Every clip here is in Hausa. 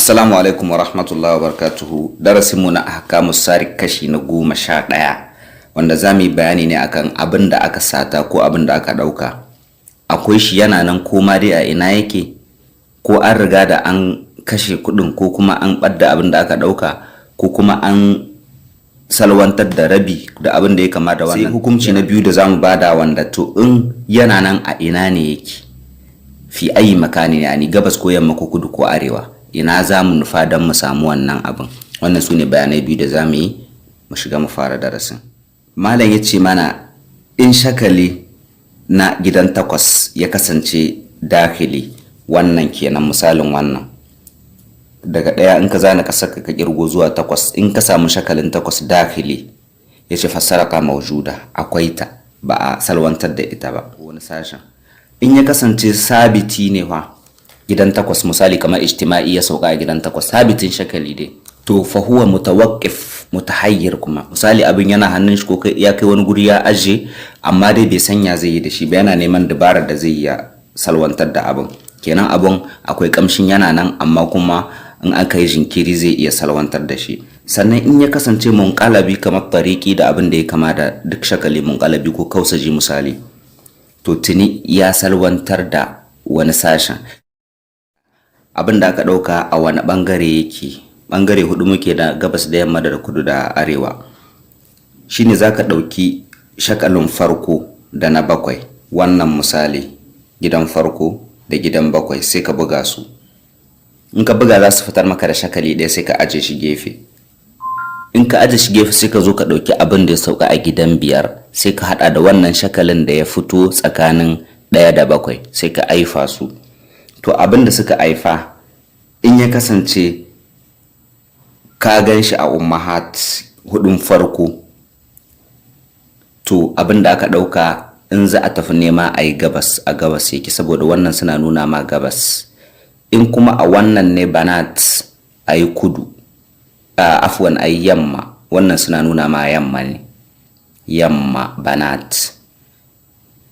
Assalamu alaikum wa rahmatullahi wa barakatuhu. Darasinmu na ahkamus sarik kashi na 11 wanda za mu yi bayani ne akan abin da aka sata ko abin da aka ɗauka. Akwai shi yana nan ko ma dai a ina yake, ko an riga da an kashe kuɗin, ko kuma an ɓadda abin da aka ɗauka, ko kuma an salwantar da rabi da abin da ya kama da wannan. Sai hukunci na biyu da za mu bada, wanda to in yana nan a ina ne yake, fi ayi makani ne, gabas ko yamma ko kudu ko arewa, ina za mu nufa don mu samu wannan abin. Wannan su ne bayanai biyu da za mu yi mu shiga mu fara darasin. Malam ya ce mana in shakali na gidan 8 ya kasance dakili, wannan kenan misalin wannan daga ɗaya in ka zana ka saka ka kirgo zuwa 8, in ka samu shakalin 8 dakili, ya ce fasaraka maujuda, akwai ta, ba a salwantar da ita ba wani sashen. In ya kasance sabiti ne fa gidan 8, misali kamar ijtima'i ya sauka a gidan 8, sabitin shakali dai, to fa huwa mutawaqqif mutahayyir. Kuma misali abin yana hannun shi ko ya kai wani guri ya aje, amma dai bai sanya zai yi da shi ba, yana neman dabarar da zai ya salwantar da abin. Kenan abin akwai kamshin yana nan, amma kuma in aka yi jinkiri zai iya salwantar da shi. Sannan in ya kasance munqalabi kamar tariki da abin da ya kama da duk shakali munqalabi ko kausaji misali, to tuni ya salwantar da wani sashen. Abin da aka ɗauka a wani ɓangare yake, ɓangare 4 muke da: gabas da yamma da kudu da arewa. Shine za ka ɗauki shakalin farko da na 7, wannan misali gidan farko da gidan 7, sai ka buga su. In ka buga za su fitar maka da shakali ɗaya, sai ka aje shi gefe. In ka aje shi gefe sai ka zo ka ɗauki abin da ya sauka a gidan 5, sai ka haɗa da wannan shakalin da ya fito tsakanin 1 da 7, sai ka aifa su. To abin da suka aifa in ya kasance ka gan shi a ummahat 4 farko, to abin da aka ɗauka in za a tafi nema a yi gabas, a gabas yake, saboda wannan suna nuna ma gabas. In kuma a wannan ne banat, a yi kudu, afwan a yi yamma, wannan suna nuna ma yamma ne, yamma banat.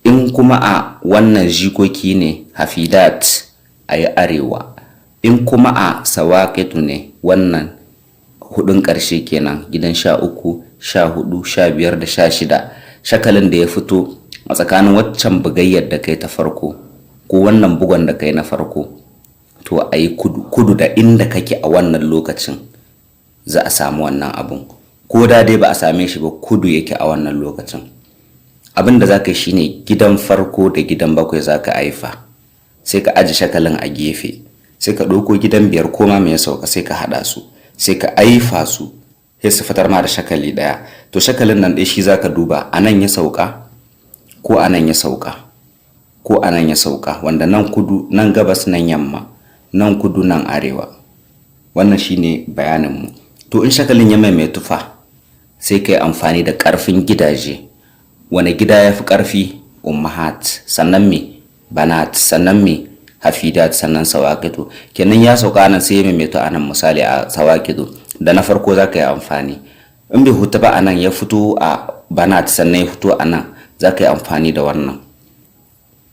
In kuma a wannan jikoki ne hafidat, a yi arewa. In kuma a sawakitu ne, wannan 4 ƙarshe kenan, gidan 13, 14, 15 da 16, shakalin da ya fito a tsakanin waccan bugayyar da kai ta farko ko wannan bugon da kai na farko, to a yi kudu da inda kake a wannan lokacin za a samu wannan abun. Ko da dai ba a same shi ba, kudu yake a wannan lokacin. Abin da za ka yi shine gidan farko da gidan 7 za ka aifa, sai ka aji shakalin a gefe, sai ka ɗauko gidan 5 koma mai sauka, sai ka haɗa su, sai ka aifa su, sai su fitar ma da shakali ɗaya. To shakalin nan ɗaya shi za ka duba, a nan ya sauka ko a nan ya sauka ko a nan ya sauka, wanda nan kudu, nan gabas, nan yamma, nan kudu, nan arewa. Wannan shine bayaninmu. To in shakalin ya maimaitu fa, sai ka yi amfani da ƙarfin gidaje. Wane gida ya fi ƙarfi? Ummahat, sannan me? Banat, sannan me? Hafidat, sannan sawakitu. Kenan ya sauka nan sai ya maimaito a nan, misali a sawakitu, da na farko za ka yi amfani. In bai huta ba a nan, ya fito a banat sannan ya fito a nan, za ka yi amfani da wannan.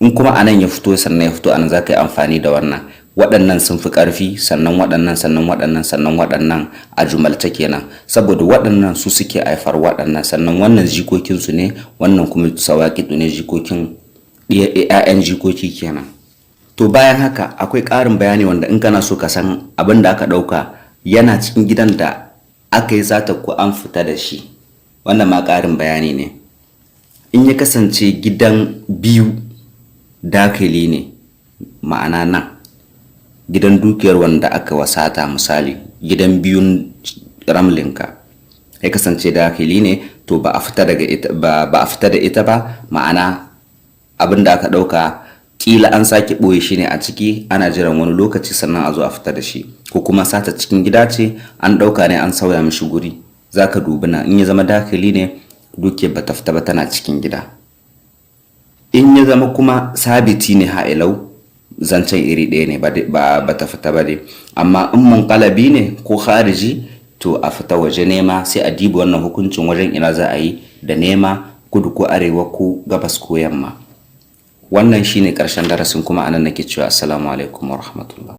In kuma a nan ya fito sannan ya fito a nan, za ka yi amfani da wannan. Waɗannan sun fi ƙarfi, sannan waɗannan, sannan waɗannan, sannan waɗannan, a jumalta kenan, saboda waɗannan su suke haifar waɗannan, sannan wannan jikokinsu ne, wannan kuma sawakitu ne, jikokin 'ya'yan jikoki kenan. To bayan haka akwai ƙarin bayani wanda in kana so ka san abin da aka ɗauka yana cikin gidan da aka yi zata ko an fita da shi, wannan ma ƙarin bayani ne. In ya kasance gidan 2 dakili ne, ma'ana nan gidan dukiyar wanda aka wasata, misali gidan 2 ramlinka ya kasance dakili ne, to ba a fita da ita ba, ma'ana abin da aka ɗauka kila an sake ɓoye shi ne a ciki, ana jiran wani lokaci sannan a zo a fita da shi, ko kuma sata cikin gida ce, an ɗauka ne an sauya mishi guri, za ka dubi na. In ya zama dakili ne, dukiyar ba ta fita ba, tana cikin gida. In ya zama kuma sabiti ne ha'ilau, zancen iri ɗaya ne, ba ta fita ba dai. Amma in munqalabi ne ko khariji, to a fita waje nema, sai a dibi wannan hukuncin wajen ina za a yi da nema, kudu ko arewa ko gabas ko yamma. Wannan shine ƙarshen darasin, kuma anan nake cewa assalamu alaikum wa rahmatullah.